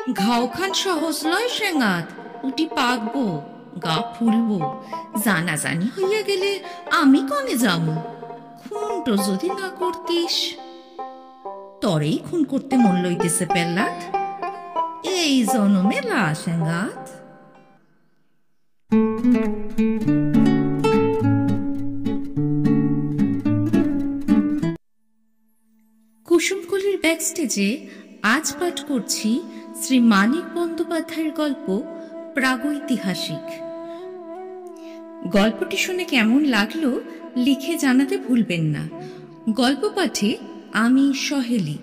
ঘাওখান সহজ লয় সেঙাত, উটি পাকবো, গা ফুলবো, জানাজানি হইয়া গেলে আমি কনে যামু। খুনটো যদি না করতিস। তরেই খুন করতে মন লইতেছে পেল্লাত, এই জনমে লা সেঙাত। কুসুমকলির ব্যাকস্টেজে আজ পাঠ করছি শ্রী মানিক বন্দ্যোপাধ্যায়ের গল্প প্রাগৈতিহাসিক। গল্পটি শুনে কেমন লাগলো লিখে জানাতে ভুলবেন না। গল্প পাঠে আমি সহেলি।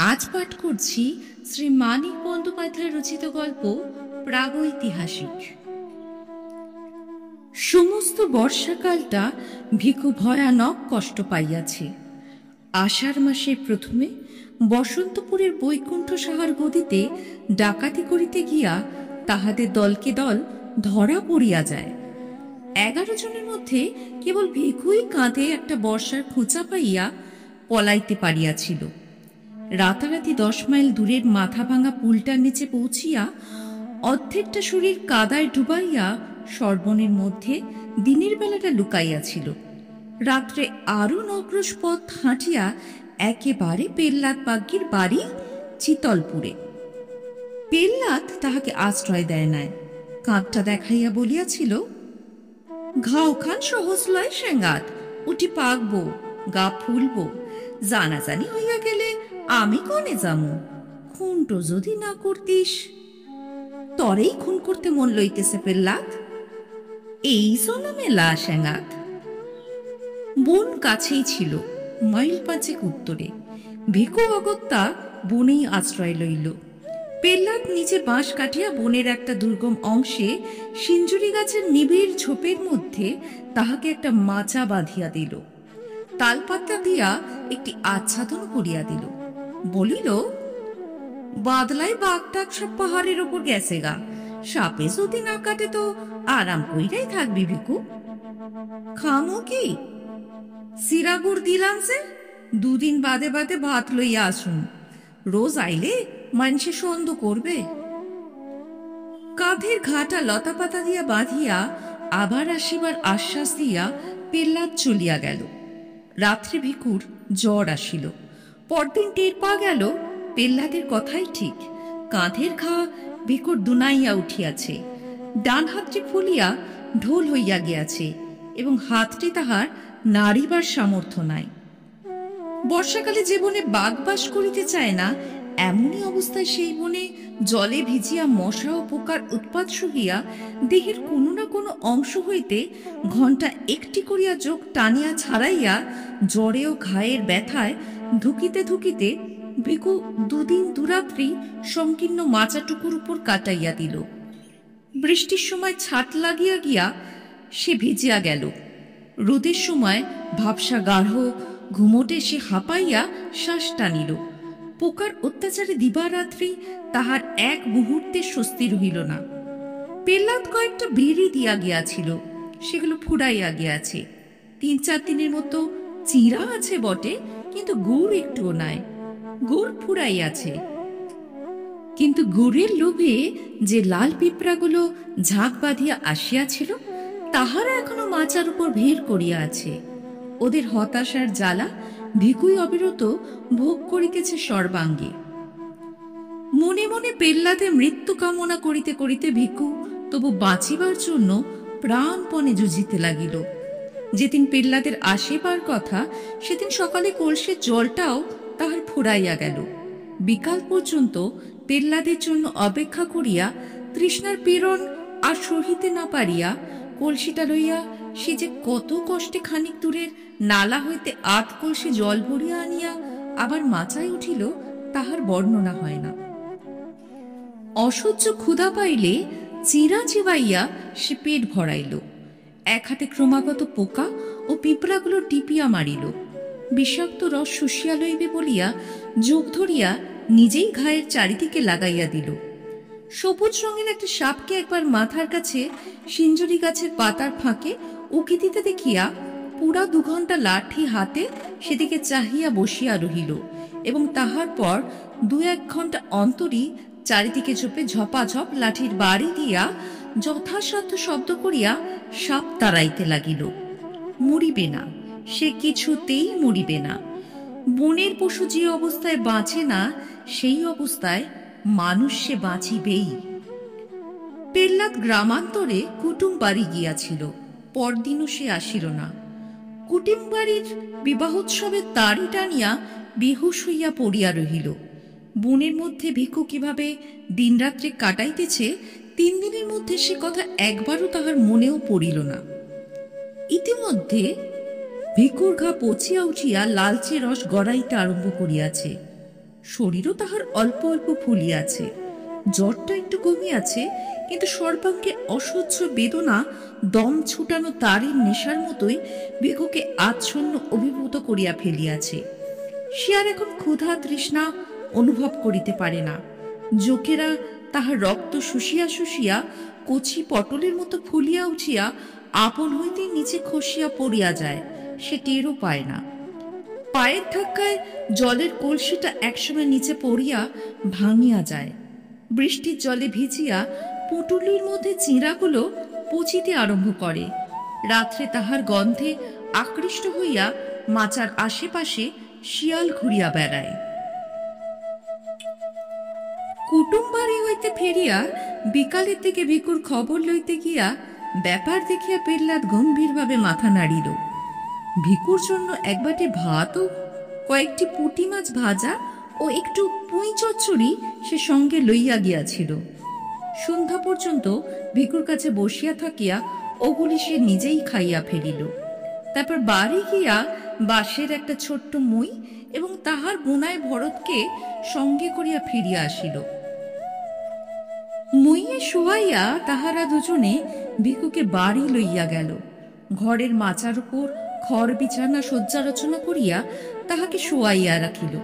আজ পাঠ করছি শ্রী মানিক বন্দ্যোপাধ্যায় রচিত গল্প প্রাগৈতিহাসিক। সমস্ত বর্ষাকালটা ভিখু ভয়ানক কষ্ট পাইয়াছে। আষাঢ় মাসের প্রথমে বসন্তপুরের বৈকুণ্ঠ সাহার গদিতে ডাকাতি করিতে গিয়া তাহাদের দলকে দল ধরা পড়িয়া যায়। 11 জনের মধ্যে কেবল ভিখুই কাঁধে একটা বর্ষার খোঁচা পাইয়া পলাইতে পারিয়াছিল। রাতারাতি 10 মাইল দূরের মাথা ভাঙা পুলটার নিচে পৌঁছিয়া অর্ধেকটা শরীর কাদায় ডুবাইয়া সর্বনের মধ্যে দিনের বেলাটা লুকাইয়াছিল। রাত্রে আরো 9 ক্রোশ পথ হাঁটিয়া একেবারে পেল্লাত বাগ্যির বাড়ি চিতলপুরে। পেল্লাত তাহাকে আশ্রয় দেয় নাই, কাঁধটা দেখাইয়া বলিয়াছিল, ঘাওখান সহজ লয় সেঙাত, উঠি পাকবো, গা ফুলবো, জানাজানি হইয়া গেলে আমি কনে যামু। খুনটো যদি না করতিস। তরেই খুন করতে মন লইতেছে পেল্লাত, এই জনমে লা সেঙাত। বন কাছেই ছিল, মাইল 5 উত্তরে। ভিখু অগত্যা বনেই আশ্রয় লইল। পেল্লাত নিচে বাঁশ কাটিয়া বনের একটা দুর্গম অংশে সিঞ্জুরি গাছের নিবিড় ঝোপের মধ্যে তাহাকে একটা মাচা বাঁধিয়া দিল। তালপাতা দিয়া একটি আচ্ছাদন করিয়া দিল। বলিল, বাদলায় বাঘটাক সব পাহাড়ের ওপর গেছে গা, সাপে যদি না কাটে তো আরাম কইরাই থাকবি ভিখু। খামো কি? সিরাগুড় দিলাম যে, 2 দিন বাদে বাদে ভাত লইয়া আসুন। রোজ আইলে মানুষে সন্দ করবে। কাঁধের ঘাটা লতা পাতা দিয়া বাঁধিয়া আবার আসিবার আশ্বাস দিয়া পেল্লাত চলিয়া গেল। রাত্রে ভিখুর জ্বর আসিল। পরদিন টের পা গেল পেল্লাদের কথাই ঠিক। কাঁধের ঘা ভিখুর দুনাইয়া উঠিয়াছে, ডান হাতটি ফুলিয়া ঢোল হইয়া গিয়াছে এবং হাতটি তাহার নাড়িবার সামর্থ্য নাই। বর্ষাকালে যে বনে বাঘ বাস করিতে চায় না, এমনই অবস্থায় সেই বনে জলে ভিজিয়া মশা ও পোকার উৎপাত সহিয়া দেহের কোনো না কোনো অংশ হইতে ঘণ্টা একটি করিয়া চোখ টানিয়া ছাড়াইয়া জ্বরে ও ঘায়ের ব্যথায় ধুকিতে ধুকিতে ভিখু 2 দিন 2 রাত্রি সংকীর্ণ মাচাটুকুর উপর কাটাইয়া দিল। বৃষ্টির সময় ছাট লাগিয়া গিয়া সে ভিজিয়া গেল। রোদের সময় ভাবসা গাঢ় ঘুমোটে সে হাঁপাইয়া শ্বাস টানিল। পোকার অত্যাচারে দিবারাত্রি তাহার এক মুহূর্তে স্বস্তি রহিল না। পেল্লাত কয়েকটা বিড়ি দিয়া গিয়াছিল, সেগুলো ফুরাইয়া গিয়াছে। 3-4 দিনের মতো চিরা আছে বটে, কিন্তু গুড় একটুও নাই। গুড় ফুরাইয়াছে, কিন্তু গুড়ের লোভে যে লাল পিঁপড়াগুলো ঝাঁক বাঁধিয়া আসিয়াছিল তাহারা এখনো মাচার উপর ভিড় করিয়া আছে। ওদের হতাশার জ্বালা ভিখুই অবিরত ভোগ করিতেছে সর্বাঙ্গে। মনে মনে পেল্লাতে মৃত্যু কামনা করিতে করিতে ভিখু তবু বাঁচিবার জন্য প্রাণপণে যুঝিতে লাগিল। যেদিন পেল্লাদের আসিবার কথা সেদিন সকালে কলসের জলটাও তাহার ফুরাইয়া গেল। বিকাল পর্যন্ত পেল্লাদের জন্য অপেক্ষা করিয়া তৃষ্ণার পীড়ন আর সহিতে না পারিয়া কলসিটা লইয়া সে যে কত কষ্টে খানিক দূরের নালা হইতে 8 কলসি জল ভরিয়া আনিয়া আবার মাচায় উঠিল, তাহার বর্ণনা হয় না। অসহ্য ক্ষুধা পাইলে চিরা চিবাইয়া সে পেট ভরাইল। এক হাতে ক্রমাগত পোকা ও পিঁপড়াগুলো টিপিয়া মারিল। বিষাক্ত রস শুষিয়া লইবে বলিয়া যোগ ধরিয়া নিজেই ঘায়ের চারিদিকে লাগাইয়া দিল। সবুজ রঙের একটা সাপকে একবার মাথার কাছে সিঞ্জুরি গাছের পাতার ফাঁকে উকি দিতে দেখিয়া পুরা 2 ঘণ্টা লাঠি হাতে সেদিকে চাহিয়া বসিয়া রহিল এবং তাহার পর 2-1 ঘণ্টা অন্তরই চারিদিকে চোপে ঝপাঝপ লাঠির বাড়ি দিয়া যথাসাধ্য শব্দ করিয়া সাপ তাড়াইতে লাগিল। মরিবে না, সে কিছুতেই মরিবে না। বনের পশু যে অবস্থায় বাঁচে না, সেই অবস্থায় মানুষ সে বাঁচিবেই। পেল্লাদ গ্রামান্তরে কুটুম বাড়ি গিয়াছিল, পরদিনও সে আসিল না। কুটুম বাড়ির বিবাহোৎসবে তাড়ি টানিয়া বেহুশ হইয়া পড়িয়া রহিল। বনের মধ্যে ভিক্ষু কিভাবে দিনরাত্রে কাটাইতেছে, 3 দিনের মধ্যে সে কথা একবারও তাহার মনেও পড়িল না। ইতিমধ্যে ভিক্ষুর ঘা পচিয়া উঠিয়া লালচে রস গড়াইতে আরম্ভ করিয়াছে। শরীরও তাহার অল্প অল্প ফুলিয়াছে, জ্বরটা একটু কমিয়াছে, কিন্তু সর্বাঙ্গে অসহ্য বেদনা দম ছুটানো তারের নেশার মতোই ভিক্ষুকে আচ্ছন্ন অভিভূত করিয়া ফেলিয়াছে। সে আর এখন ক্ষুধা তৃষ্ণা অনুভব করিতে পারে না। জোকেরা তাহার রক্ত শুষিয়া শুষিয়া কচি পটলের মতো ফুলিয়া উঠিয়া আপন হইতে নিচে খসিয়া পড়িয়া যায়, সে টেরও পায় না। পায়ের ধাক্কায় জলের কলসিটা একসময় নিচে পড়িয়া ভাঙিয়া যায়। বৃষ্টির জলে ভিজিয়া পুটুলির মধ্যে চিঁড়াগুলো পচিতে আরম্ভ করে। রাত্রে তাহার গন্ধে আকৃষ্ট হইয়া মাচার আশেপাশে শিয়াল ঘুরিয়া বেড়ায়। কুটুম বাড়ি হইতে ফিরিয়া বিকালের দিকে ভিক্ষুর খবর লইতে গিয়া ব্যাপার দেখিয়া পেল্লাদ গম্ভীরভাবে মাথা নাড়িল। ভিক্ষুর জন্য এক বাটি ভাত ও কয়েকটি পুঁটি মাছ ভাজা ও একটু পুঁই চচ্চড়ি সে সঙ্গে লইয়া গিয়াছিল। সন্ধ্যা পর্যন্ত ভিক্ষুর কাছে বসিয়া থাকিয়া ওগুলি সে নিজেই খাইয়া ফেলিল। তারপর বাড়ি গিয়া বাঁশের একটা ছোট্ট মই এবং তাহার বোনায় ভরতকে সঙ্গে করিয়া ফিরিয়া আসিল। মইয়ে শোয়াইয়া তাহারা দুজনে ভিক্ষুকে বাড়ি লইয়া গেল। ঘরের মাচার উপর খড় বিছানা শয্যা রচনা করিয়া তাহাকে শোয়াইয়া রাখিল।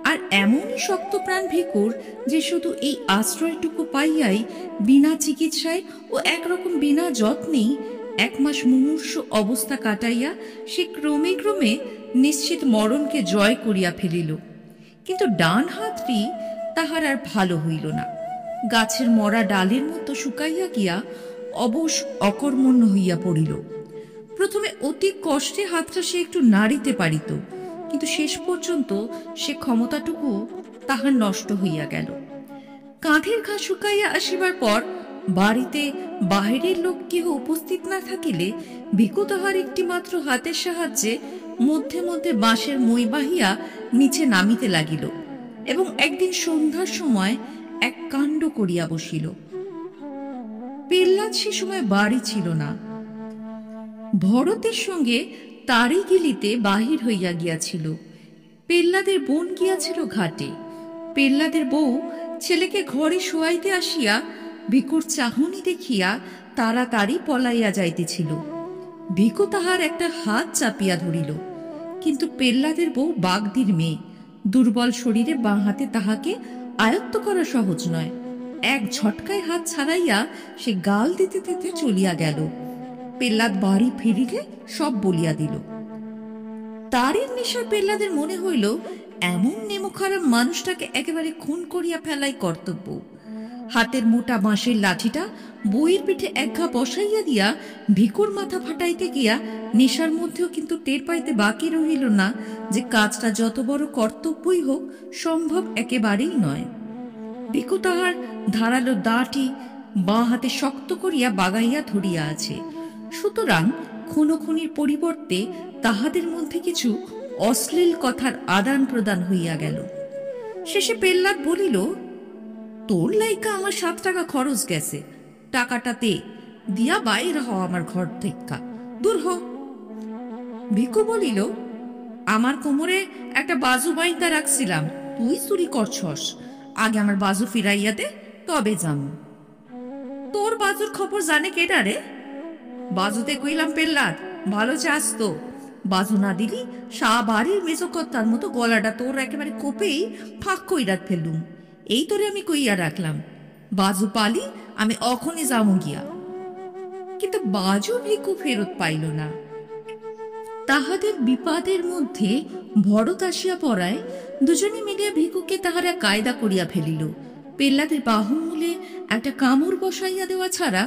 আর এমনই শক্তপ্রাণ ভিক্ষুর যে শুধু এই আশ্রয়টুকু পাইয়াই বিনা চিকিৎসায় ও একরকম বিনা যত্নেই 1 মাস মুমূর্ষ অবস্থা কাটাইয়া সে ক্রমে ক্রমে নিশ্চিত মরণকে জয় করিয়া ফেলিল। কিন্তু ডান হাতটি তাহার আর ভালো হইল না। গাছের মরা ডালের মতো শুকাইয়া গিয়া অবশ অকর্মণ্য হইয়া পড়িল। প্রথমে অতি কষ্টে হাতটা সে একটু নাড়িতে পারিত, কিন্তু শেষ পর্যন্ত সে ক্ষমতাটুকু তাহার নষ্ট হইয়া গেল। কাঁধের ঘা শুকাইয়া আসিবার পর বাড়িতে বাহিরের লোক কেহ উপস্থিত না থাকিলে ভিক্ষু তাহার একটি মাত্র হাতের সাহায্যে মধ্যে মধ্যে বাঁশের মই বাহিয়া নিচে নামিতে লাগিল এবং একদিন সন্ধ্যার সময় এক কাণ্ড করিয়া বসিল। পেল্লাদ সে সময় বাড়ি ছিল না। ভরতের সঙ্গে তারি গিলিতে বাহির হইয়া গিয়াছিল। পেল্লাদের বোন গিয়াছিল ঘাটে। পেল্লাদের বউ ছেলেকে ঘরে শোয়াইতে আসিয়া ভিক্ষুর চাহনি দেখিয়া তাড়াতাড়ি পলাইয়া যাইতেছিল। ভিক্ষু তাহার একটা হাত চাপিয়া ধরিল, কিন্তু পেল্লাদের বউ বাগদির মেয়ে, দুর্বল শরীরে বাঁ হাতে তাহাকে আয়ত্ত করা সহজ নয়। এক ঝটকায় হাত ছাড়াইয়া সে গাল দিতে দিতে চলিয়া গেল। পেল্লাদ বাড়ি ফিরিলে সব বলিয়া দিল। তারের নেশা পেল্লাদের মনে হইল এমন নেমোখারাপ মানুষটাকে একেবারে খুন করিয়া ফেলাই কর্তব্য। হাতের মোটা বাঁশের লাঠিটা বইয়ের পিঠে একঘা বসাইয়া দিয়া ভিক্ষুর মাথা ফাটাইতে গিয়া নেশার মধ্যেও কিন্তু টের পাইতে বাকি রহিল না যে কাজটা যত বড় কর্তব্যই হোক সম্ভব একেবারেই নয়। ভিক্ষু তাহার ধারালো দাঁটি বাঁ হাতে শক্ত করিয়া বাগাইয়া ধরিয়া আছে, সুতরাং খুনোখুনির পরিবর্তে তাহাদের মধ্যে কিছু অশ্লীল কথার আদান প্রদান হইয়া গেল। শেষে পেল্লাদ বলিল, তোর লাইকা আমার 7 টাকা খরচ গেছে, টাকাটাতে দিয়া বাইর হ আমার ঘর থেকে, দূর হ। ভিক্ষু বলিল, আমার কোমরে একটা বাজু বাইন্দা রাখছিলাম, তুই চুরি করছস, আগে আমার বাজু ফিরাইয়া দে, তবে যাম। তোর বাজুর খবর জানে কেডা রে? বাজুতে কইলাম পেল্লাদ, ভালো চাস তো, বাজু না দিলি বাড়ির মেজকর্তার মতো গলাটা তোর একেবারে কোপেই ফাঁক কইরা ফেললুম। এই তোরে আমি কইয়া রাখলাম, বাজু পালি আমি অখনই যাবো গিয়া। কিন্তু বাজু ভিক্ষু ফেরত পাইল না। তাহাদের বিপাদের মধ্যে ভরত আসিয়া পড়ায় দুজনে মিলিয়া ভিক্ষুকে তাহারা কায়দা করিয়া ফেলিল। পেল্লাদের বাহুমূলে একটা কামড় বসাইয়া দেওয়া ছাড়া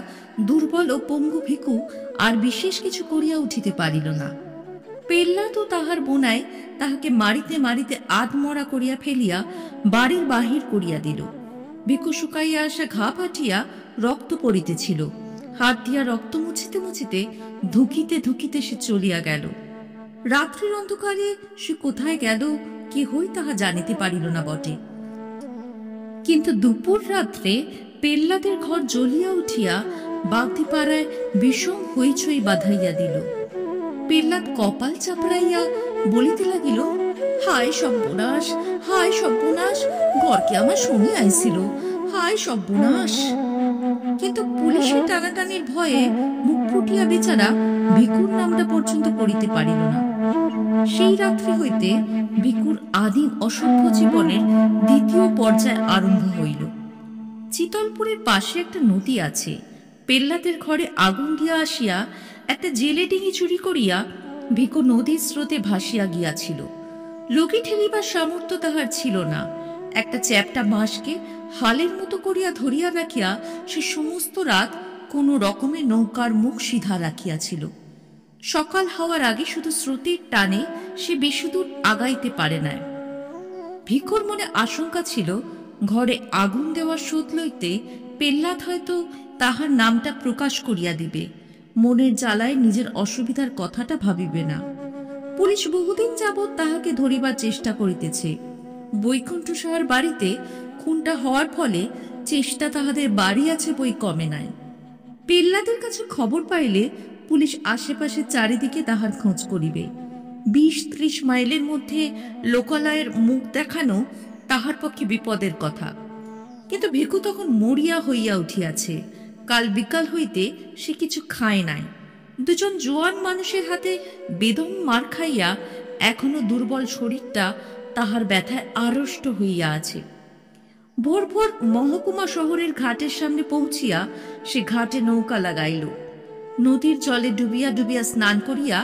দুর্বল ও পঙ্গু ভিকু আর বিশেষ কিছু করিয়া উঠিতে পারিল না। পেল্লাদ ও তাহার বোনাই তাহাকে মারিতে মারিতে আধমরা করিয়া ফেলিয়া বাড়ির বাহির করিয়া দিল। ভিকু শুকাইয়া আসা ঘা ফাটিয়া রক্ত পড়িতেছিল। হাত দিয়া রক্ত মুছিতে মুছিতে ধুকিতে ধুকিতে সে চলিয়া গেল। রাত্রির অন্ধকারে সে কোথায় গেল কেহই তাহা জানিতে পারিল না বটে। কিন্তু দুপুর রাত্রে পেল্লাদের ঘর জ্বলিয়া উঠিয়া বাগদিপাড়ায় বিষম হইচই বাঁধাইয়া দিল। পেল্লাদ কপাল চাপড়াইয়া বলিতে লাগিল, হায় সর্বনাশ, হায় সর্বনাশ, ঘরকে আমার শুনে আইছিল, হায় সর্বনাশ। কিন্তু পুলিশের টানাটানির ভয়ে মুখ ফুটিয়া বেচারা ভিকুর নামটা পর্যন্ত পড়িতে পারিল না। সেই রাত্রি হইতে ভিকুর আদিম অসভ্য জীবনের দ্বিতীয় পর্যায় আরম্ভ হইল। চিতলপুরের পাশে একটা নদী আছে। পেল্লাদের ঘরে আগুন দিয়া আসিয়া একটা জেলে ডিঙি চুরি করিয়া ভিকু নদীর স্রোতে ভাসিয়া গিয়াছিল। লোকে ঠেলিবার সামর্থ্য তাহার ছিল না। একটা চ্যাপ্টা বাঁশকে হালের মতো করিয়া ধরিয়া রাখিয়া সে সমস্ত রাত কোন রকমের নৌকার মুখ সিধা রাখিয়াছিল। সকাল হওয়ার আগে শুধু স্রোতের টানে সে বেশি দূর আগাইতে পারে না। ভিকুর মনে আশঙ্কা ছিল, ঘরে আগুন দেওয়ার শোধ লইতে পেল্লাদ হয়তো তাহার নামটা প্রকাশ করিয়া দিবে। মনের জ্বালায় নিজের অসুবিধার কথাটা ভাবিবে না। পুলিশ বহুদিন যাবৎ তাহাকে ধরিবার চেষ্টা করিতেছে। বৈকুণ্ঠ সাহার বাড়িতে খুনটা হওয়ার ফলে চেষ্টা তাহাদের বাড়ি আছে বই কমে নাই। পেল্লাদের কাছে খবর পাইলে পুলিশ আশেপাশে চারিদিকে তাহার খোঁজ করিবে। ২০-৩০ মাইলের মধ্যে লোকালয়ের মুখ দেখানো তাহার পক্ষে বিপদের কথা। কিন্তু ভিকু তখন মরিয়া হইয়া উঠিয়াছে। কাল বিকাল হইতে সে কিছু খায় নাই। দুজন জোয়ান মানুষের হাতে বেদম মার খাইয়া এখনো দুর্বল শরীরটা তাহার ব্যথায় আড়ষ্ট হইয়া আছে। ভোর ভোর মহকুমা শহরের ঘাটের সামনে পৌঁছিয়া সে ঘাটে নৌকা লাগাইল। নদীর জলে ডুবিয়া ডুবিয়া স্নান করিয়া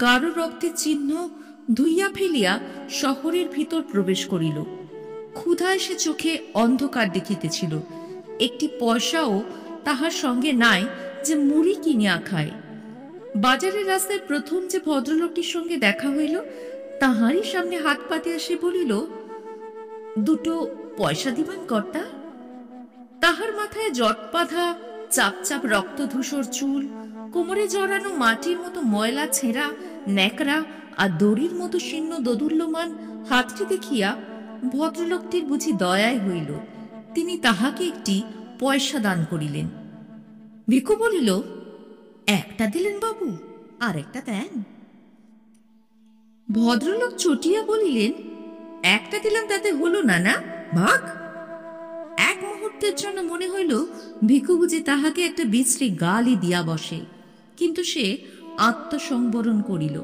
গাঢ় রক্তের চিহ্ন ধুইয়া ফেলিয়া শহরের ভিতর প্রবেশ করিল। ক্ষুধায় সে চোখে অন্ধকার দেখিতেছিল। একটি পয়সাও তাহার সঙ্গে নাই যে মুড়ি কিনিয়া খায়। বাজারের রাস্তায় প্রথম যে ভদ্রলোকটির সঙ্গে দেখা হইল তাহারই সামনে হাত পাতিয়া সে বলিল, দুটো পয়সা দিবেন কর্তা? তাহার মাথায় জট বাঁধা চাপ চাপ রক্ত ধূসর চুল, কোমরে জড়ানো মাটির মতো ময়লা ছেঁড়া ন্যাকড়া আর দড়ির মতো শীর্ণ দোদুল্যমান হাতটি দেখিয়া ভদ্রলোকটির বুঝি দয়াই হইল। তিনি তাহাকে একটি পয়সা দান করিলেন। ভিকু বলিল, একটা দিলেন বাবু, আর একটা দেন। ভদ্রলোক চটিয়া বলিলেন, একটা দিলাম তাতে হলো না, না ভাগ। এক মুহূর্তের জন্য মনে হইল ভিকু বুঝি তাহাকে একটা বিশ্রী গালি দিয়া বসে, কিন্তু সে আত্মসংবরণ করিল।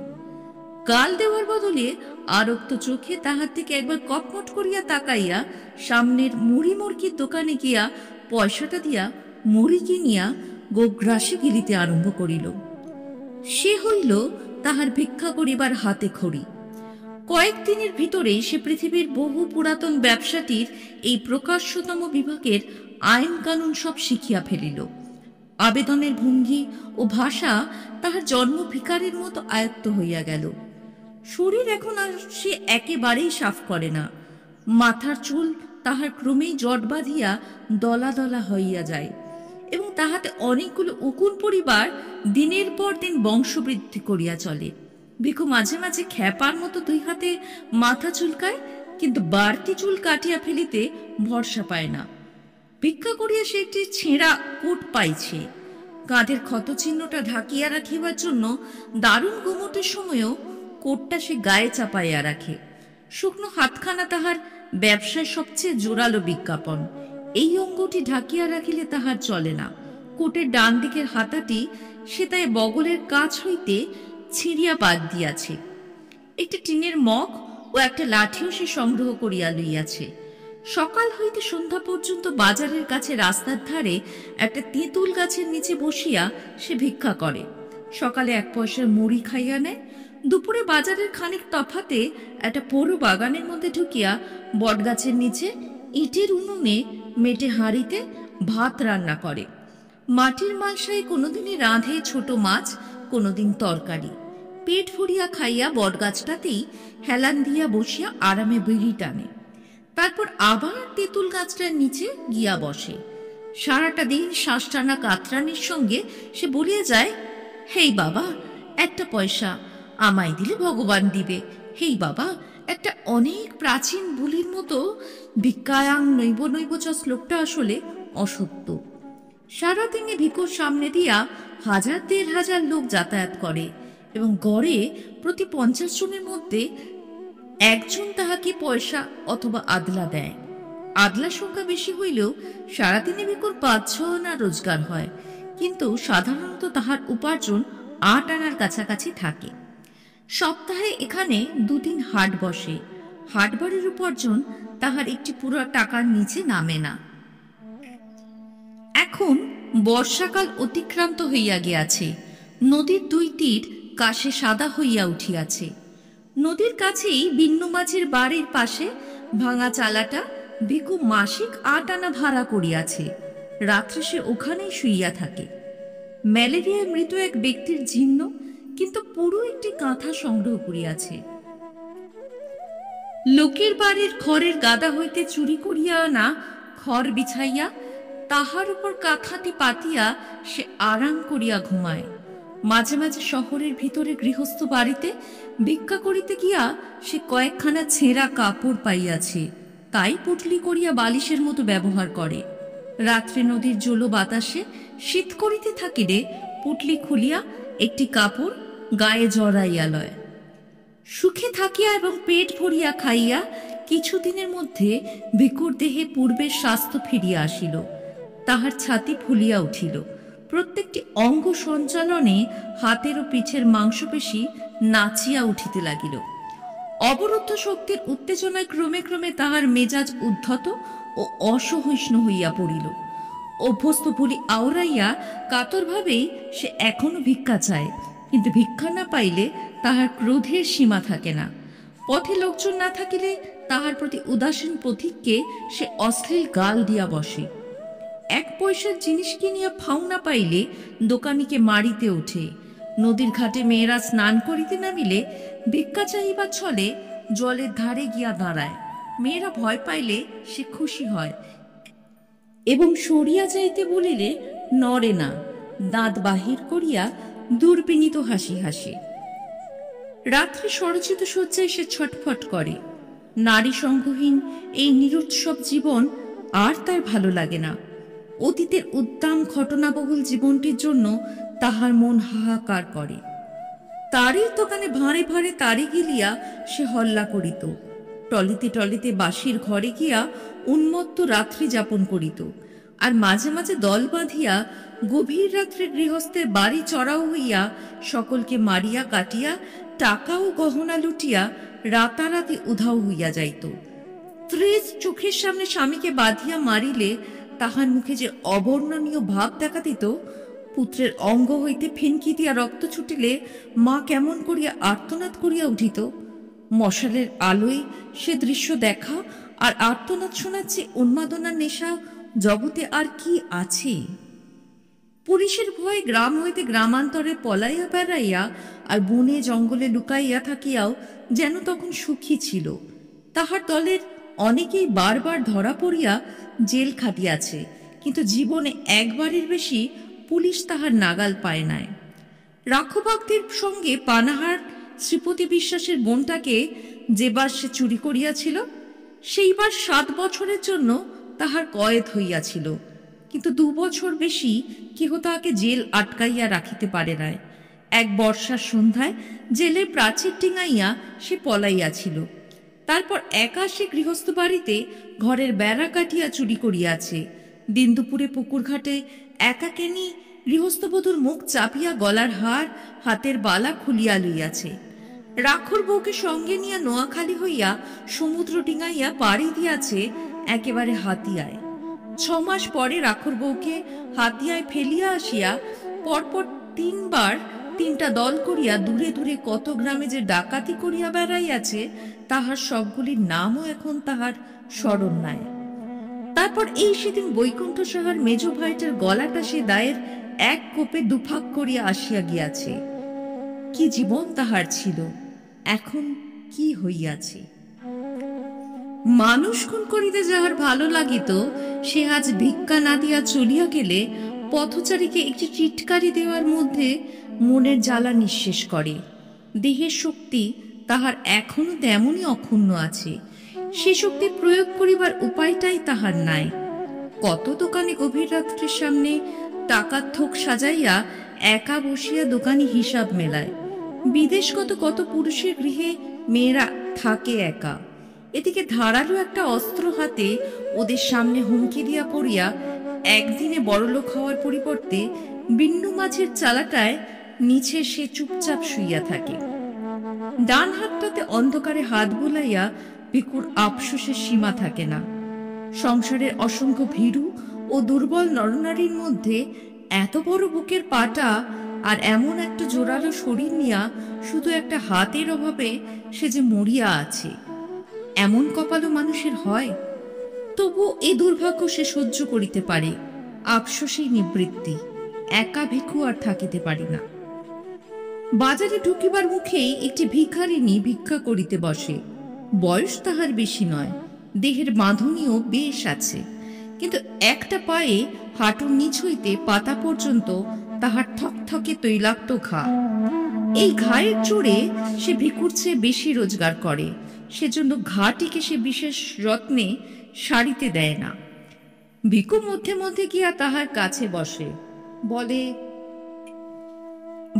গাল দেওয়ার বদলে আরক্ত চোখে তাহার থেকে একবার কটমট করিয়া তাকাইয়া সামনের মুড়ি মুরগির দোকানে গিয়া পয়সাটা দিয়া মুড়ি কিনিয়া গোগ্রাসে গিলিতে আরম্ভ করিল। সে হইল তাহার ভিক্ষা করিবার হাতে খড়ি। কয়েকদিনের ভিতরেই সে পৃথিবীর বহু পুরাতন ব্যবসাটির এই প্রকাশ্যতম বিভাগের আইন কানুন সব শিখিয়া ফেলিল। আবেদনের ভঙ্গি ও ভাষা তাহার জন্ম ভিখারির মতো আয়ত্ত হইয়া গেল। শরীর এখন আর সে একেবারেই সাফ করে না। মাথার চুল তাহার ক্রমেই জট বাঁধিয়া দলা দলা হইয়া যায় এবং তাহাতে অনেকগুলো উকুন পরিবার দিনের পর দিন বংশবৃদ্ধি করিয়া চলে। ভিকু মাঝে মাঝে খ্যাপার মতো দুই হাতে মাথা চুলকায়, কিন্তু বাড়তি চুল কাটিয়া ফেলিতে ভরসা পায় না। ভিক্ষা করিয়া সে একটি ছেঁড়া কোট পাইছে। কাঁধের ক্ষত চিহ্নটা ঢাকিয়া রাখিবার জন্য দারুণ গুমটের সময়ও কোটটা সে গায়ে চাপাইয়া রাখে। শুকনো হাতখানা তাহার ব্যবসায় সবচেয়ে জোরালো বিজ্ঞাপন। এই অঙ্গটি ঢাকিয়া রাখিলে তাহার চলে না। কোটের ডান দিকের হাতাটি সে তাই বগলের কাছ হইতে ছিঁড়িয়া বাদ দিয়াছে। একটি টিনের মগ ও একটা লাঠিও সে সংগ্রহ করিয়া লইয়াছে। সকাল হইতে সন্ধ্যা পর্যন্ত বাজারের কাছে রাস্তার ধারে একটা তেঁতুল গাছের নিচে বসিয়া সে ভিক্ষা করে। সকালে 1 পয়সার মুড়ি খাইয়া নেয়। দুপুরে বাজারের খানিক তফাতে একটা পোড়ো বাগানের মধ্যে ঢুকিয়া বটগাছের নিচে ইটের উনুনে মেটে হাঁড়িতে ভাত রান্না করে। মাটির মালসায় কোনোদিনই রাঁধে ছোট মাছ, কোনোদিন তরকারি। পেট ভরিয়া খাইয়া বটগাছটাতেই হেলান দিয়া বসিয়া আরামে বিড়ি টানে। তারপর আবার তেঁতুল গাছটার নিচে গিয়া বসে। সারাটা দিন শ্বাস টানা কাতরানির সঙ্গে সে বলিয়া যায়, হেই বাবা, একটা পয়সা আমায় দিলে ভগবান দিবে। হেই বাবা, একটা অনেক প্রাচীন বুলির মতো ভিক্ষায়াং নৈব নৈব চ শ্লোকটা আসলে অসত্য। সারাদিনে ভিক্ষুর সামনে দিয়া 1000-1500 লোক যাতায়াত করে এবং গড়ে প্রতি 50 জনের মধ্যে একজন তাহাকে পয়সা অথবা আদলা দেয়। আদলা সংখ্যা বেশি হইলেও সারাদিনে ভিক্ষুর 5-6 আনা রোজগার হয়, কিন্তু সাধারণত তাহার উপার্জন 8 আনার কাছাকাছি থাকে। সপ্তাহে এখানে 2-3 হাট বসে। হাটবাড়ির উপার্জন তাহার একটি পুরো টাকার নিচে নামে না। এখন বর্ষাকাল অতিক্রান্ত হইয়া গিয়াছে। নদীর 2 তীর কাশে সাদা হইয়া উঠিয়াছে। নদীর কাছেই বিন্নু মাঝির বাড়ির পাশে ভাঙা চালাটা ভিখু মাসিক 8 আনা ভাড়া করিয়াছে। রাত্রে সে ওখানেই শুইয়া থাকে। ম্যালেরিয়ায় মৃত এক ব্যক্তির জীর্ণ কিন্তু পুরো একটি কাঁথা সংগ্রহ করিয়াছে। লোকের বাড়ির খড়ের গাদা হইতে চুরি করিয়া আনা খড় বিছাইয়া তাহার উপর কাঁথাটি পাতিয়া সে আরাম করিয়া ঘুমায়। মাঝে মাঝে শহরের ভিতরে গৃহস্থ বাড়িতে ভিক্ষা করিতে গিয়া সে কয়েকখানা ছেঁড়া কাপড় পাইয়াছে, তাই পুটলি করিয়া বালিশের মতো ব্যবহার করে। রাত্রে নদীর জলো বাতাসে শীত করিতে থাকিলে পুটলি খুলিয়া একটি কাপড় গায়ে জড়াইয়া লয়। সুখে থাকিয়া এবং পেট ভরিয়া খাইয়া কিছুদিনের মধ্যে ভিক্ষুর দেহে পূর্বের স্বাস্থ্য ফিরিয়া আসিল। তাহার ছাতি ফুলিয়া উঠিল। প্রত্যেকটি অঙ্গ সঞ্চালনে হাতের ও পিঠের মাংসপেশি নাচিয়া উঠিতে লাগিল। অবরুদ্ধ শক্তির উত্তেজনায় ক্রমে ক্রমে তাহার মেজাজ উদ্ধত ও অসহিষ্ণু হইয়া পড়িল। অভ্যস্ত ভুলি আওড়াইয়া কাতরভাবেই সে এখনো ভিক্ষা চায়, কিন্তু ভিক্ষা না পাইলে তাহার ক্রোধের সীমা থাকে না। পথে লোকজন না থাকিলে তাহার প্রতি উদাসীন পথিককে সে অশ্লীল গাল দিয়া বসে। 1 পয়সার জিনিস কিনিয়া ফাও না পাইলে দোকানিকে মারিতে ওঠে। নদীর ঘাটে মেয়েরা স্নান করিতে নামিলে ভিক্ষা চাহিবার ছলে জলের ধারে গিয়া দাঁড়ায়। মেয়েরা ভয় পাইলে সে খুশি হয় এবং সরিয়া যাইতে বলিলে নড়ে না, দাঁত বাহির করিয়া দুর্বিনীত হাসি হাসে। রাত্রে স্বরচিত শয্যায় সে ছটফট করে। নারী সঙ্গহীন এই নিরুৎসব জীবন আর তার ভালো লাগে না। অতীতের উদ্দাম ঘটনাবহুল জীবনটির জন্য তাহার মন হাহাকার করে। তারই দোকানে ভাঁড়ে ভাঁড়ে তারি গিলিয়া সে হল্লা করিত। টলিতে টলিতে বাসির ঘরে গিয়া উন্মত্ত রাত্রি যাপন করিত। আর মাঝে মাঝে দল বাঁধিয়া গভীর রাত্রে গৃহস্থের বাড়ি চড়াও হইয়া সকলকে মারিয়া কাটিয়া টাকা ও গহনা লুটিয়া রাতারাতি উধাও হইয়া যাইত। স্ত্রীর চোখের সামনে স্বামীকে বাঁধিয়া মারিলে তাহার মুখে যে অবর্ণনীয় ভাব দেখা দিত, পুত্রের অঙ্গ হইতে ফিনকি দিয়া রক্ত ছুটিলে মা কেমন করিয়া আর্তনাদ করিয়া উঠিত। মশালের আলোয় সে দৃশ্য দেখা আর আর্তনাদ শোনার চেয়ে উন্মাদনার নেশা জগতে আর কি আছে? পুলিশের ভয়ে গ্রাম হইতে গ্রামান্তরে পলাইয়া বেড়াইয়া আর বনে জঙ্গলে লুকাইয়া থাকিয়াও যেন তখন সুখী ছিল। তাহার দলের অনেকেই বারবার ধরা পড়িয়া জেল খাটিয়াছে, কিন্তু জীবনে একবারের বেশি পুলিশ তাহার নাগাল পায় নাই। রাক্ষবাগদের সঙ্গে পানাহার শ্রীপতি বিশ্বাসের বোনটাকে যেবার সে চুরি করিয়াছিল, সেইবার 7 বছরের জন্য তাহার কয়েদ হইয়াছিল, কিন্তু 2 বছর বেশি কেহ তাহাকে জেল আটকাইয়া রাখিতে পারে নাই। এক বর্ষার সন্ধ্যায় জেলের প্রাচীর ডিঙাইয়া সে পলাইয়াছিল। তারপর একা সে গৃহস্থ বাড়িতে ঘরের বেড়া কাটিয়া চুরি করিয়াছে। দিন দুপুরে পুকুর ঘাটে একাকেনি গৃহস্থবধূর মুখ চাপিয়া গলার হার হাতের বালা খুলিয়া লইয়াছে। রাখর বউকে সঙ্গে নিয়া নোয়াখালী হইয়া সমুদ্র ডিঙাইয়া পাড়ি দিয়াছে একেবারে হাতিয়ায়। 6 মাস পরে রাখর বউকে হাতিয়ায় ফেলিয়া আসিয়া পরপর 3 বার 3টা দল করিয়া দূরে দূরে কত গ্রামে যে ডাকাতি করিয়া বেড়াইয়াছে, তাহার সবগুলির নামও এখন তাহার স্মরণ নাই। তারপর এই সেদিন বৈকুণ্ঠ সাহার মেজ ভাইটার গলাটা সে দায়ের এক কোপে দুফাক করিয়া আসিয়া গিয়াছে। কি জীবন তাহার ছিল, এখন কি হইয়াছে। মানুষ খুন করিতে যাহার ভালো লাগিত, সে আজ ভিক্ষা না দিয়া চলিয়া গেলে পথচারীকে একটি চিৎকারি দেওয়ার মধ্যে মনের জ্বালা নিঃশেষ করে। দেহের শক্তি তাহার এখনো তেমনই অক্ষুণ্ণ আছে, সে শক্তি প্রয়োগ করিবার উপায়টাই তাহার নাই। কত দোকানে গভীর রাত্রের সামনে টাকার থোক সাজাইয়া একা বসিয়া দোকানি হিসাব মেলায়। বিদেশগত কত পুরুষের গৃহে মেয়েরা থাকে একা। এদিকে ধারালো একটা অস্ত্র হাতে ওদের সামনে হুমকি দিয়া পড়িয়া একদিনে বড়লোক হওয়ার পরিবর্তে বিন্নু মাছের চালাটায় নিচে সে চুপচাপ শুইয়া থাকে। ডান হাতটাতে অন্ধকারে হাত বুলাইয়া ভিকুর আফসোসের সীমা থাকে না। সংসারের অসংখ্য ভীরু ও দুর্বল নরনারীর মধ্যে এত বড় বুকের পাটা আর এমন একটা জোরালো শরীর নিয়া শুধু একটা হাতের অভাবে সে যে মরিয়া আছে, এমন কপালও মানুষের হয়। তবু এই দুর্ভাগ্য সে সহ্য করিতে পারে। আফসোসেই নিবৃত্তি। একা ভিক্ষু আর থাকিতে পারি না। বাজারে ঢুকিবার মুখেই একটি ভিখারিনী ভিক্ষা করিতে বসে। বয়স তাহার বেশি নয়, দেহের বাঁধনীও বেশ আছে, কিন্তু একটা পায়ে হাঁটুর নিচ হইতে পাতা পর্যন্ত তাহার থকথকে তৈলাক্ত ঘা। এই ঘায়ের জোরে সে ভিক্ষুর চেয়ে বেশি রোজগার করে, সেজন্য ঘাটিকে সে বিশেষ যত্নে সারিতে দেয় না। ভিক্ষু মধ্যে মধ্যে গিয়া তাহার কাছে বসে, বলে,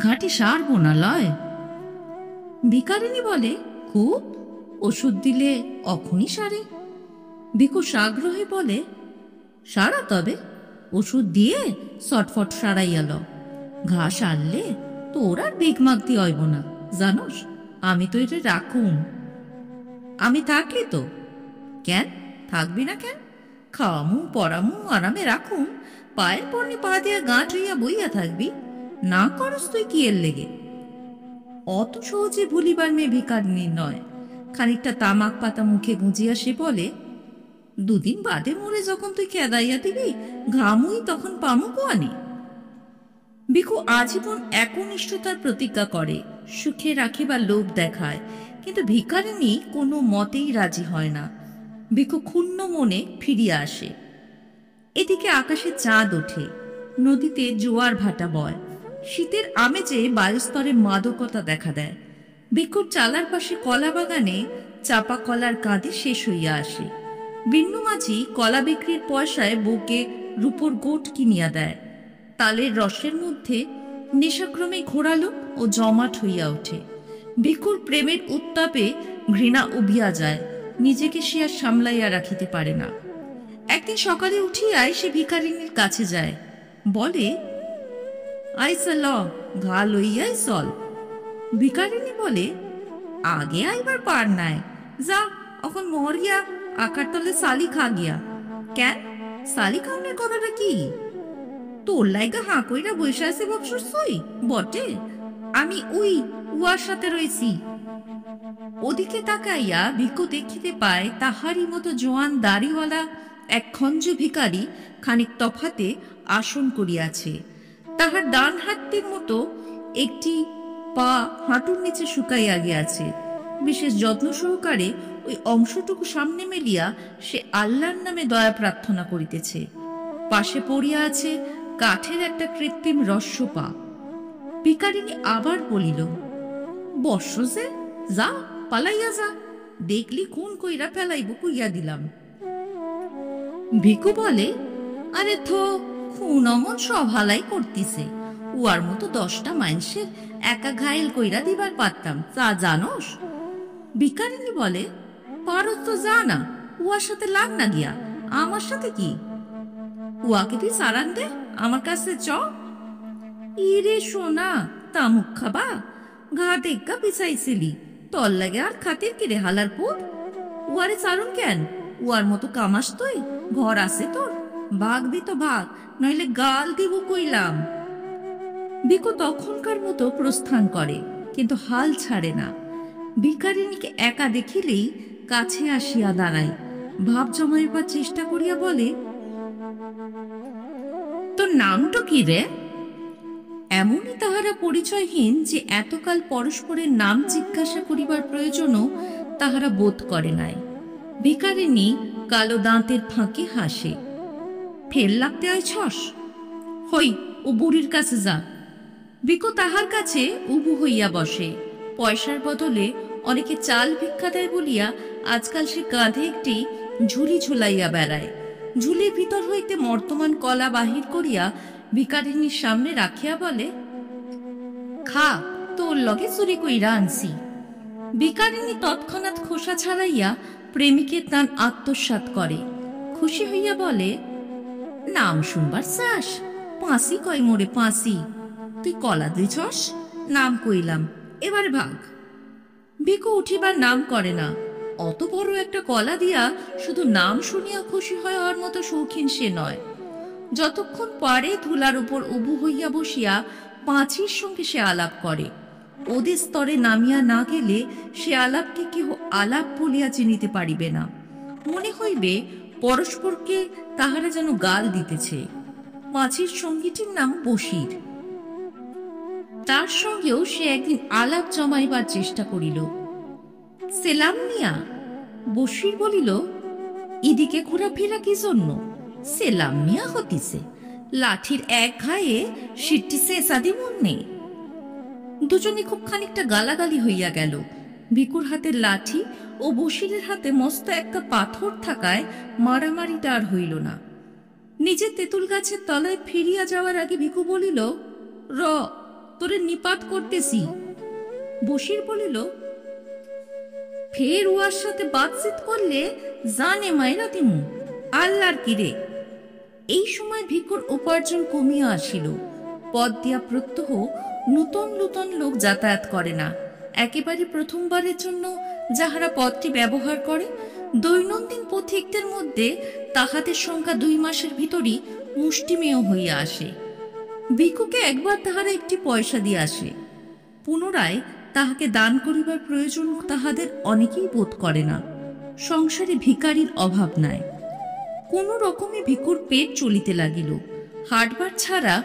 ঘাটি সারবো না লয়? ভিখারিনী বলে, খুব, ওষুধ দিলে অখনই সারে। ভিক্ষু সাগ্রহে বলে, সারা তবে, ওষুধ দিয়ে চটফট সারাইয়া ল। ঘা সারলে তোর আর বেগ মাগতে হইব না, জানোস, আমি তো এটা রাখুম। আমি থাকলি তো? কেন থাকবি না কেন? খাওয়ামু পরামু আরামে রাখুম, পায়ের পরনে পা দিয়া গাঁট হইয়া বইয়া থাকবি, না করস তুই কি এর লেগে? অত সহজে ভুলিবার মেয়ে ভিখারিনী নয়। খানিকটা তামাক পাতা মুখে গুঁজিয়া সে বলে, দুদিন বাদে মরে যখন তুই খেদাইয়া দিবি, ঘামুই তখন পামু কোয়ানি। ভিক্ষু আজীবন একনিষ্ঠতার প্রতিজ্ঞা করে, সুখে রাখিবার লোভ দেখায়, কিন্তু ভিখারিনী কোনো মতেই রাজি হয় না। ভিক্ষু ক্ষুণ্ণ মনে ফিরিয়া আসে। এদিকে আকাশে চাঁদ ওঠে, নদীতে জোয়ার ভাটা বয়, শীতের আমেজে বায়ুস্তরে মাদকতা দেখা দেয়। ভিক্ষুর চালার পাশে কলা বাগানে চাপা কলার কাঁদি শেষ হইয়া আসে। বিন্নু মাঝি কলা বিক্রির পয়সায় বউকে রূপোর গোট কিনিয়া দেয়। তালের রসের মধ্যে নেশাক্রমে ঘোরালো ও জমাট হইয়া ওঠে। ভিক্ষুর প্রেমের উত্তাপে ঘৃণা উবিয়া যায়, নিজেকে সে আর সামলাইয়া রাখিতে পারে না। একদিন সকালে উঠিয়াই সে ভিখারিনীর কাছে যায়, বলে, আইসা ল, ঘা লইয়াই চল। ভিখারিনী বলে, আগে আইবার পার নাই, যা এখন মরিয়া আকার তলে সালি খা গিয়া। কেন সালি খাওনের কথাটা কি? তোর লাইগা হাঁ কইরা বৈশা আছে বকসই বটে, আমি উয়ার সাথে রয়েছি। ওদিকে তাকাইয়া ভিক্ষু দেখিতে পায় তাহারই মতো জোয়ান দাড়িওয়ালা এক খঞ্জ ভিখারি খানিক তফাতে আসন করিয়াছে। তাহার ডান হাতটির মতো একটি পা হাঁটুর নিচে শুকাইয়া গিয়াছে। বিশেষ যত্ন সহকারে ওই অংশটুকু সামনে মেলিয়া সে আল্লাহর নামে দয়া প্রার্থনা করিতেছে। পাশে পড়িয়া আছে কাঠের একটা কৃত্রিম রস্য পা। ভিখারিনী আবার বলিল, বর্ষ যে, যা পালাইয়া যা, দেখলি খুন কইরা ফেলাইব কইয়া দিলাম। ভিক্ষু বলে, আরে থো, খুন অমন সব হালাই করতিছে, উয়ার মতো 10টা মানুষের একা ঘায়েল কইরা দিবার পারতাম, তা জানোস? ভিখারিনী বলে, পারো তো যা না, উয়ার সাথে লাগ না গিয়া, আমার সাথে কি? উয়াকে তুই সারান দে, আমার কাছে চ। ইরে সোনা, তামুক খাবা? ঘা দেখা পিছাইছিলি, তোর লাগে আর খাতির কিরে হালার পুত? উয়ারে সারুন কেন? উয়ার মতো কামাস তুই? ঘর আছে তোর, ভাগবি তো ভাগ, নইলে গাল দিব কইলাম। ভিক্ষু তখনকার মতো প্রস্থান করে, কিন্তু হাল ছাড়ে না। ভিখারিনীকে একা দেখিলেই কাছে আসিয়া দাঁড়ায়, ভাব জমাইবার চেষ্টা করিয়া বলে, তোর নামটা কি রে? এমনই তাহারা পরিচয়হীন যে এতকাল পরস্পরের নাম জিজ্ঞাসা করিবার প্রয়োজনও তাহারা বোধ করে নাই। ভিখারিনী কালো দাঁতের ফাঁকে হাসে। ফের লাগতে আইছস? হই, ও বুড়ির কাছে যা। ভিকু তাহার কাছে উবু হইয়া বসে। পয়সার বদলে অনেকে চাল ভিক্ষা দেয় বলিয়া আজকাল সে কাঁধে একটি ঝুলি ঝুলাইয়া বেড়ায়। ঝুলির ভিতর হইতে মর্তমান কলা বাহির করিয়া ভিখারিনীর সামনে রাখিয়া বলে, খা, তোর লগে চুরি কইরা আনছি। ভিখারিনী তৎক্ষণাৎ খোসা ছাড়াইয়া প্রেমিকের দান আত্মসাৎ করে। খুশি হইয়া বলে, নাম শুনবার চাস? পাঁচি কয় মোরে, পাঁচি। তুই কলা দিছস, নাম কইলাম, এবারে ভাগ। ভিকু উঠিবার নাম করে না। অত বড় একটা কলা দিয়া শুধু নাম শুনিয়া খুশি হওয়ার মতো শৌখিন সে নয়। যতক্ষণ পারে ধুলার উপর উবু হইয়া বসিয়া পাঁচির সঙ্গে সে আলাপ করে। ওদের স্তরে নামিয়া না গেলে সে আলাপকে কেহ আলাপ বলিয়া চিনিতে পারিবে না। মনে হইবে পরস্পরকে তাহারা যেন গাল দিতেছে। পাঁচির সঙ্গীটির নাম বশির। তার সঙ্গেও সে একদিন আলাপ জমাইবার চেষ্টা করিল। সেলাম নিয়া? বশির বলিল, এদিকে ঘোরাফেরা কি জন্য? সেলাম নিয়া হতিছে, লাঠির এক ঘায়ে সিটটি সেসাদি মনে। দুজনে খুব খানিকটা গালাগালি হইয়া গেল। ভিকুর হাতে লাঠি ও বশিরের হাতে মস্ত একটা পাথর থাকায় মারামারিটা আর হইল না। নিজের তেঁতুল গাছের তলায় ফিরিয়া যাওয়ার আগে ভিকু বলিল, র, তোরে নিপাত করতেছি। বশির বলিল, ফের উহার সাথে বাতচিত করলে জানে মাইরা দিমু, আল্লাহর কিরে। এই সময় ভিকুর উপার্জন কমিয়া আসিল। পথ দিয়া প্রত্যহ নূতন নূতন লোক যাতায়াত করে না। একেবারে প্রথমবারের জন্য যাহারা পথটি ব্যবহার করে, দৈনন্দিন পথিকদের মধ্যে তাহাদের সংখ্যা 2 মাসের ভিতরই মুষ্টিমেয় হইয়া আসে। ভিকুকে একবার তাহারা একটি পয়সা দিয়ে আসে। পুনরায় তাহাকে দান করিবার প্রয়োজন তাহাদের অনেকেই বোধ করে না। সংসারে ভিখারির অভাব নাই। কোন রকমে ভিকুর পেট চলিতে লাগিল। হাটবার ছাড়া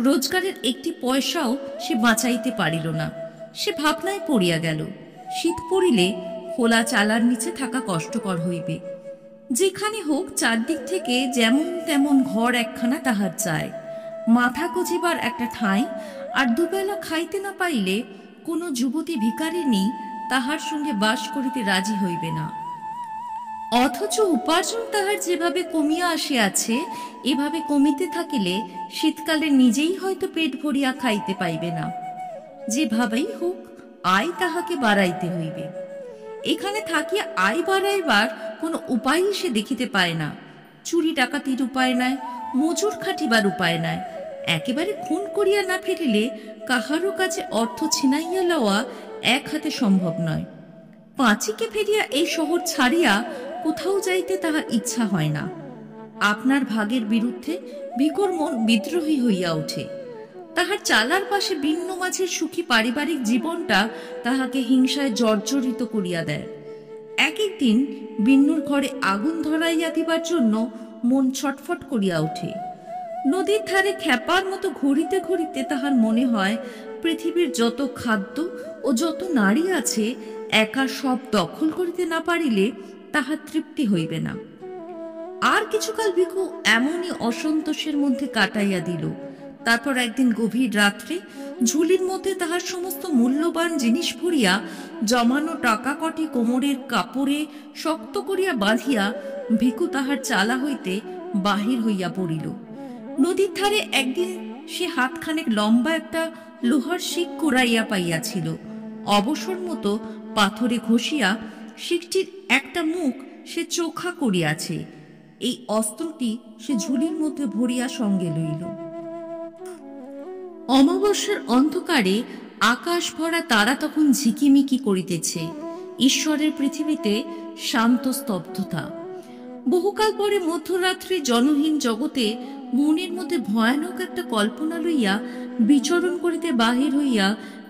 রোজগারের একটি পয়সাও সে বাঁচাইতে পারিল না। সে ভাবনায় পড়িয়া গেল। শীত পড়িলে খোলা চালার নিচে থাকা কষ্টকর হইবে। যেখানে হোক চারদিক থেকে যেমন তেমন ঘর একখানা তাহার চায়, মাথা গজিবার একটা ঠাঁই, আর দুবেলা খাইতে না পাইলে কোনো যুবতী ভিখারিনী তাহার সঙ্গে বাস করিতে রাজি হইবে না। অথচ উপার্জন তাহার যেভাবে কমিয়া আসিয়াছে, এভাবে কমিতে থাকিলে শীতকালে নিজেই হয়তো পেট ভরিয়া খাইতে পাইবে না। যেভাবেই হোক আয় তাহাকে বাড়াইতে হইবে। এখানে থাকিয়া আয় বাড়াইবার কোনো উপায়ই সে দেখিতে পায় না। চুরি ডাকাতির উপায় নাই, মজুর খাটিবার উপায় নাই। একেবারে খুন করিয়া না ফিরিলে কাহারও কাছে অর্থ ছিনাইয়া লওয়া এক হাতে সম্ভব নয়। পাঁচিকে ফেরিয়া এই শহর ছাড়িয়া কোথাও যাইতে তাহার ইচ্ছা হয় না। আপনার ভাগের বিরুদ্ধে ভিকুর মন বিদ্রোহী হইয়া ওঠে। তাহার চালার পাশে ভিন্ন মাঝের সুখী পারিবারিক জীবনটা তাহাকে হিংসায় জর্জরিত করিয়া দেয়। এক একদিন বিন্নুর ঘরে আগুন ধরাইয়া দিবার জন্য মন ছটফট করিয়া ওঠে। নদীর ধারে খ্যাপার মতো ঘুরিতে ঘুরিতে তাহার মনে হয় পৃথিবীর যত খাদ্য ও যত নারী আছে, একা সব দখল করিতে না পারিলে তাহার তৃপ্তি হইবে না। আর কিছুকাল ভিকু এমনই অসন্তোষের মধ্যে কাটাইয়া দিল। তারপর একদিন গভীর রাত্রে ঝুলির মধ্যে তাহার সমস্ত মূল্যবান জিনিস ভরিয়া জমানো টাকা কটি কোমরের কাপড়ে শক্ত করিয়া বাঁধিয়া ভিকু তাহার চালা হইতে বাহির হইয়া পড়িল। নদীর ধারে একদিন সে হাতখানেক লম্বা একটা লোহার শিক কুড়াইয়া পাইয়াছিল। অবসর মতো পাথরে ঘষিয়া শিকটির একটা মুখ সে চোখা করিয়াছে। এই অস্ত্রটি সে ঝুলির মধ্যে ভরিয়া সঙ্গে লইল। অমাবস্যার অন্ধকারে আকাশ ভরা তারা তখন ঝিকিমিকি করিতেছে। ঈশ্বরের পৃথিবীতে শান্ত স্তব্ধতা। বহুকাল পরে মধ্যরাত্রি জনহীন জগতে মনের মধ্যে ভয়ানক একটা কল্পনা লইয়া বিচরণ করিতে বাহির হইয়া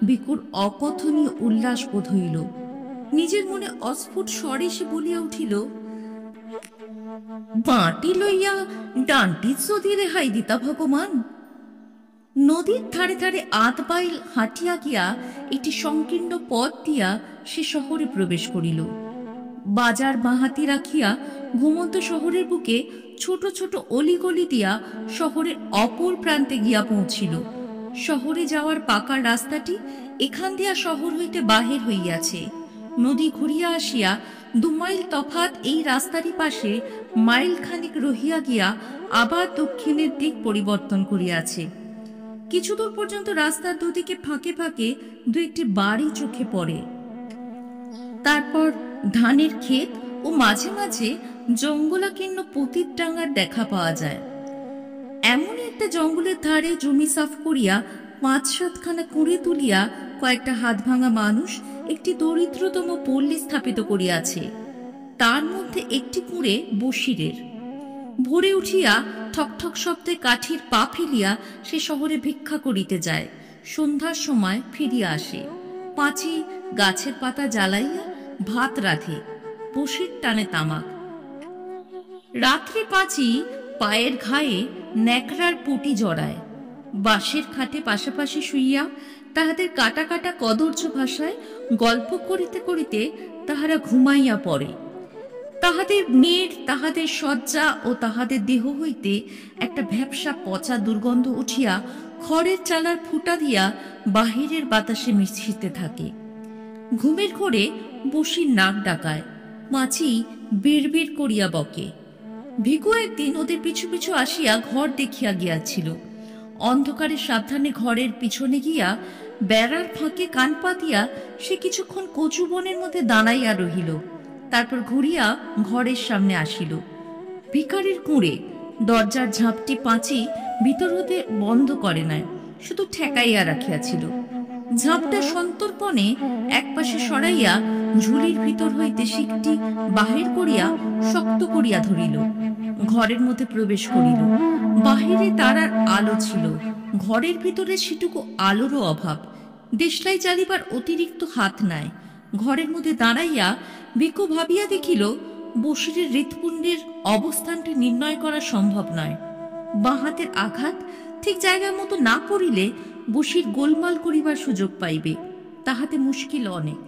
ভিকুর অকথনীয় উল্লাস বোধ হইল। নিজের মনে অস্ফুট স্বরে সে বলিয়া উঠিল, বাঁটি লইয়া ডানটি যদি রেহাই দিতা ভগবান। নদীর ধারে ধারে আধ বাইল হাঁটিয়া গিয়া একটি সংকীর্ণ পথ দিয়া সে শহরে প্রবেশ করিল। বাজার বাঁহাতি রাখিয়া ঘুমন্ত শহরের বুকে ছোট ছোট অলিগলি দিয়া শহরের অপর প্রান্তে গিয়া পৌঁছিল। শহরে যাওয়ার পাকা রাস্তাটি এখান দিয়া শহর হইতে বাহির হইয়াছে। নদী ঘুরিয়া আসিয়া 2 মাইল তফাৎ এই রাস্তারই পাশে মাইল খানিক রহিয়া গিয়া আবার দক্ষিণের দিক পরিবর্তন করিয়াছে। কিছু দূর পর্যন্ত রাস্তার দুদিকে ফাঁকে ফাঁকে 2-1টি বাড়ি চোখে পড়ে। তারপর ধানের ক্ষেত ও মাঝে মাঝে জঙ্গলাকীর্ণ পতির ডাঙ্গার দেখা পাওয়া যায়। এমনই একটা জঙ্গলের ধারে জমি সাফ করিয়া 5-7খানা কুঁড়ে তুলিয়া কয়েকটা হাত ভাঙা মানুষ একটি দরিদ্রতম পল্লী স্থাপিত করিয়াছে। তার মধ্যে একটি কুঁড়ে বসিরের। ভোরে উঠিয়া ঠকঠক শব্দে কাঠির পা ফেলিয়া সে শহরে ভিক্ষা করিতে যায়। সন্ধ্যার সময় ফিরিয়া আসে। পাঁচি গাছের পাতা জ্বালাইয়া ভাত রাঁধে, বসির টানে তামাক। রাত্রে পাঁচি পায়ের ঘায়ে ন্যাকড়ার পুটি জড়ায়। বাঁশের খাটে পাশাপাশি শুইয়া তাহাদের কাটা কাটা কদর্য ভাষায় গল্প করিতে করিতে তাহারা ঘুমাইয়া পড়ে। তাহাদের মেয়ের, তাহাদের শয্যা ও তাহাদের দেহ হইতে একটা ভ্যাপসা পচা দুর্গন্ধ উঠিয়া খড়ের চালার ফুটা দিয়া বাহিরের বাতাসে মিশিতে থাকে। ঘুমের ঘোরে বসির নাক ডাকায়। মাছি বের বের করিয়া বকে। ভিকু একদিন ওদের পিছু পিছু আসিয়া ঘর দেখিয়া গিয়াছিল। অন্ধকারে সাবধানে ঘরের পিছনে গিয়া বেড়ার ফাঁকে কান পাতিয়া সে কিছুক্ষণ কচু বনের মধ্যে দাঁড়াইয়া রহিল। তারপর ঘুরিয়া ঘরের সামনে আসিল। ভিখারির কুঁড়ে। দরজার ঝাঁপটি পাঁচি ভিতর হতে বন্ধ করে নাই, শুধু ঠেকাইয়া রাখিয়াছিল। ঝাঁপটা সন্তর্পণে একপাশে সরাইয়া ঝুলির ভিতর হইতে শিকটি বাহির করিয়া শক্ত করিয়া ধরিল। ঘরের মধ্যে প্রবেশ করিল। বাহিরে তারার আলো ছিল, ঘরের ভিতরে সেটুকু আলোরও অভাব। দেশলাই জ্বালিবার অতিরিক্ত হাত নাই। ঘরের মধ্যে দাঁড়াইয়া ভিকু ভাবিয়া দেখিল বসিরের হৃৎপুণ্ডের অবস্থানটি নির্ণয় করা সম্ভব নয়। বাঁ হাতের আঘাত ঠিক জায়গার মতো না পড়িলে বসির গোলমাল করিবার সুযোগ পাইবে, তাহাতে মুশকিল অনেক।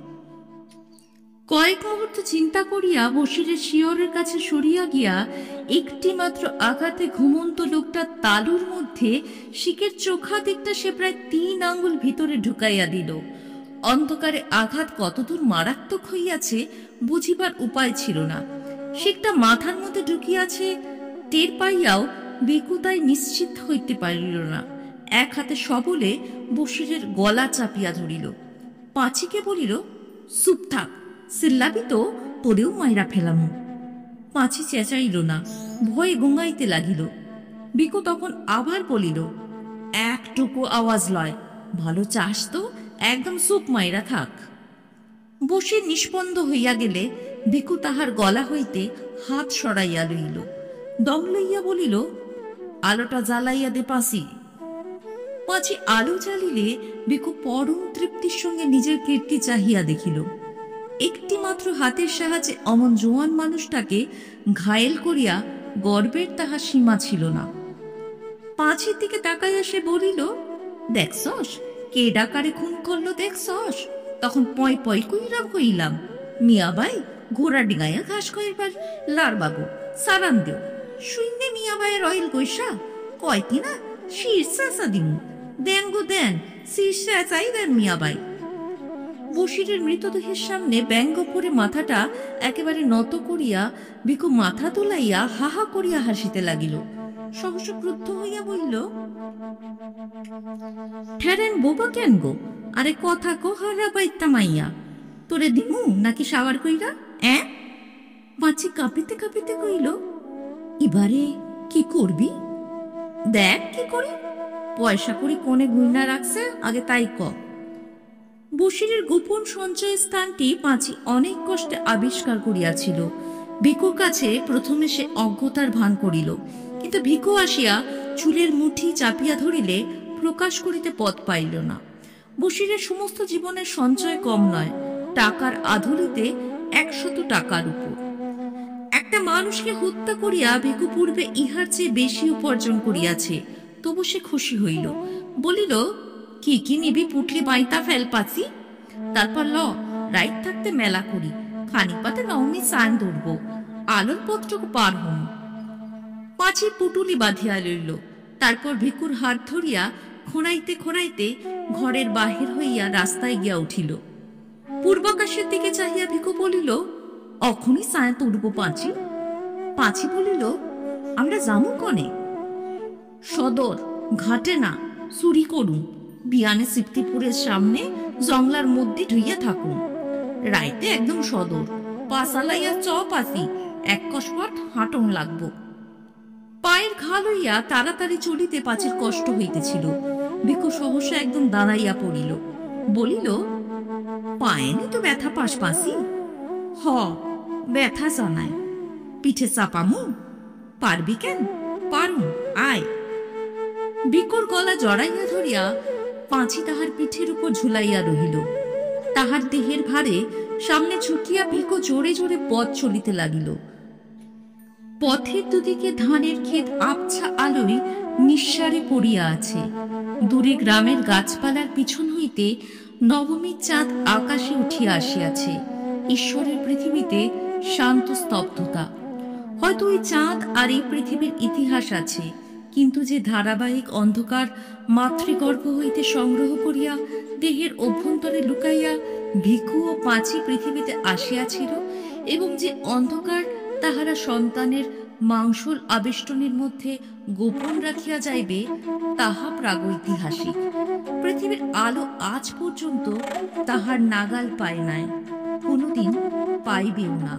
কয়েক মুহূর্ত চিন্তা করিয়া বসিরের শিয়রের কাছে সরিয়া গিয়া একটি মাত্র আঘাতে ঘুমন্ত লোকটা তালুর মধ্যে শিকের চোখা দিকটা সে প্রায় 3 আঙ্গুল ভিতরে ঢুকাইয়া দিল। অন্ধকারে আঘাত কতদূর মারাত্মক হইয়াছে বুঝিবার উপায় ছিল না। শিকটা মাথার মধ্যে ঢুকিয়াছে টের পাইয়াও ভিকু তাই নিশ্চিত হইতে পারিল না। এক হাতে সবলে বসিরের গলা চাপিয়া ধরিল। পাঁচিকে বলিল, চুপ থাক, চিল্লাবি তো তোরেও মাইরা ফেলাম। পাঁচি চেঁচাইল না, ভয়ে গুঙাইতে লাগিল। ভিকু তখন আবার বলিল, একটুকু আওয়াজ লয়, ভালো চাস তো একদম চুপ মাইরা থাক। বসে নিষ্পন্দ হইয়া গেলে ভিকু তাহার গলা হইতে হাত সরাইয়া লইল। দম লইয়া বলিল, আলোটা জ্বালাইয়া দে পাঁচি। পাঁচি আলো জ্বালিলে ভিকু পরম তৃপ্তির সঙ্গে নিজের কীর্তি চাহিয়া দেখিল। একটি মাত্র হাতের সাহায্যে অমন জোয়ান মানুষটাকে ঘায়েল করিয়া গর্বের তাহার সীমা ছিল না। পাঁচির দিকে তাকাইয়া সে বলিল, দেখছস কে ডাকারে খুন করলো দেখছস? তখন পয় পয় কইরা কইলাম, মিয়াবাই ঘোড়া ডিঙাইয়া ঘাস খাইবার লারবাগো সারান দেও। শূন্যে মিয়াবাইয়ের অয়েল গৈসা কয় কিনা শীর্ষা দিমু, দেন গো দেন, শীর্ষা চাই দেন মিয়াবাই। বসিরের মৃতদেহের সামনে ব্যঙ্গ করে মাথাটা একেবারে নত করিয়া ভিকু মাথা তোলাইয়া হাহা করিয়া হাসিতে লাগিল। সহসা ক্রুদ্ধ হইয়া বলিল, ঠেরেন বোবা কেন গো? আরে কথা কো হারা বাইত্তা মাইয়া, তোরে দিমু নাকি সাওয়ার কইরা? পাঁচি কাঁপিতে কাঁপিতে কইল, এবারে কি করবি? দেখ কি করি, পয়সা করি কোনে গুইনা রাখছে আগে তাই ক। বসিরের গোপন সঞ্চয় স্থানটি পাঁচি অনেক কষ্টে আবিষ্কার করিয়াছিল। ভিকুর কাছে প্রথমে সে অজ্ঞতার ভান করিল, কিন্তু ভিকু আসিয়া চুলের মুঠি চাপিয়া ধরিলে প্রকাশ করিতে পথ পাইল না। বসিরের সমস্ত জীবনের সঞ্চয় কম নয়, টাকার আধুলিতে 100 টাকার উপর। একটা মানুষকে হত্যা করিয়া ভিখু পূর্বে ইহার চেয়ে বেশি উপার্জন করিয়াছে, তবু সে খুশি হইল। বলিল, কি কি নিবি পুটলি বাইতা ফেল পাছি, তারপর ল রাইত থাকতে মেলা করি, খানিক পাতে নওমি সান ধরব, আলোর পত্রকে পার হন। পাঁচি পুটুলি বাঁধিয়া লইল, তারপর ভিকুর হাত ধরিয়া খোঁড়াইতে খোঁড়াইতে ঘরের বাহির হইয়া রাস্তায় গিয়া উঠিল। পূর্বাকাশের দিকে চাহিয়া ভিখু বলিল, অখনই সায়া তুলব পাঁচি। পাঁচি বলিল, আমরা যামু কনে? সদর ঘাটে না, চুরি করুন, বিয়ানে সিপ্তিপুরের সামনে জংলার মধ্যে ঢুইয়া থাকুন, রাইতে একদম সদর, পাশালাইয়া চপ আসি, এক কসপট হাঁটন লাগব। পায়ের ঘা লইয়া তাড়াতাড়ি চলিতে পাঁচের কষ্ট হইতেছিল। ভিখু সহসা একদম দাঁড়াইয়া পড়িল, বলিল, পায়েনি তো ব্যথা পাস পাসি? হ, ব্যথা জানায়। পিঠে চাপামু? পারবি কেন? পারুম, আয়। ভিকুর গলা জড়াইয়া ধরিয়া পাঁচি তাহার পিঠের উপর ঝুলাইয়া রহিল। তাহার দেহের ভারে সামনে ঝুঁকিয়া ভিকু জোরে জোরে পথ চলিতে লাগিল। পথের দুদিকে ধানের ক্ষেত আবছা আলোয় নিঃসারে পড়িয়া আছে। দূরে গ্রামের গাছপালার পিছন হইতে নবমীর চাঁদ আকাশে উঠিয়া আসিয়াছে। ঈশ্বরের পৃথিবীতে শান্ত স্তব্ধতা। হয়তো ওই চাঁদ আর এই পৃথিবীর ইতিহাস আছে, কিন্তু যে ধারাবাহিক অন্ধকার মাতৃগর্ভ হইতে সংগ্রহ করিয়া দেহের অভ্যন্তরে লুকাইয়া ভিখু ও পাঁচি পৃথিবীতে আসিয়াছিল, এবং যে অন্ধকার তাহারা সন্তানের মাংসল আবেষ্টনের মধ্যে গোপন রাখিয়া যাইবে, তাহা প্রাগৈতিহাসিক। পৃথিবীর আলো আজ পর্যন্ত তাহার নাগাল পায় নাই, কোনোদিন পাইবেও না।